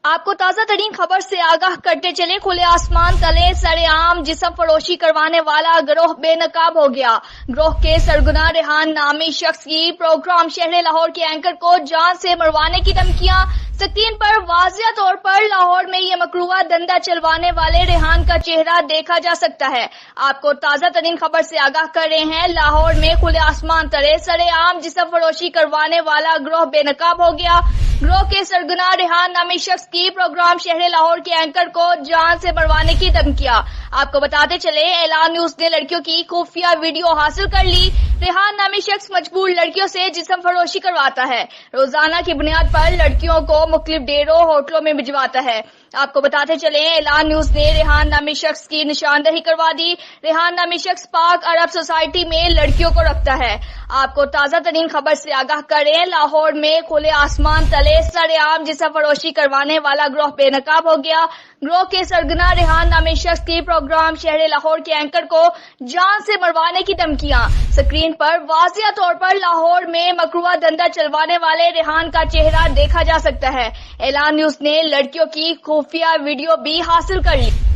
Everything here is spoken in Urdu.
آپ کو تازہ ترین خبر سے آگاہ کرتے چلے، کھلے آسمان تلے سرے عام جسم فروشی کروانے والا گروہ بے نقاب ہو گیا۔ گروہ کے سرگنا ریحان نامی شخص کی پروگرام شہر لاہور کے اینکر کو جان سے مروانے کی دھمکیاں۔ سکرین پر واضح طور پر لاہور میں یہ مکروہ دھندا چلوانے والے ریحان کا چہرہ دیکھا جا سکتا ہے۔ آپ کو تازہ ترین خبر سے آگاہ کر رہے ہیں، لاہور میں کھلے آسمان تلے سرے عام جسم فروشی کروانے والا گروہ بے نقاب ہو گیا۔ گروہ کے سرگنا ریحان نامی شخص کی پروگرام شہر لاہور کے اینکر کو جان سے مروانے کی دھمکیاں۔ آپ کو بتاتے چلے، اعلان نیوز نے لڑکیوں کی خفیہ ویڈیو حاصل کر لی۔ ریحان نامی شخص مجبور لڑکیوں سے جسم فروشی کرواتا ہے، روزانہ کی بنیاد پر لڑکیوں کو مختلف ڈیروں ہوٹلوں میں بھجواتا ہے۔ آپ کو بتاتے چلے، اعلان نیوز نے ریحان نامی شخص کی نشاندہی کروا دی۔ ریحان نامی شخص پاک عرب سوسائٹی میں لڑکیوں کو رکھتا ہے۔ آپ کو تازہ ترین خبر سے آگاہ کریں، لاہور میں کھلے آسمان تلے سرے عام جسم فروشی کروانے والا گروہ بے نقاب ہو گیا۔ گروہ کے سرگنا ریحان نامی شخص کی پروگرام شہر لاہور کے اینکر کو جان سے مروانے کی دھمکیاں۔ سکرین پر واضح طور پر لاہور میں مکروہ دھندا چلوانے والے ریحان کا چہرہ دیکھا جا سکتا ہے۔ اعلان نیوز نے لڑکیوں کی خفیہ ویڈیو بھی حاصل کر لی۔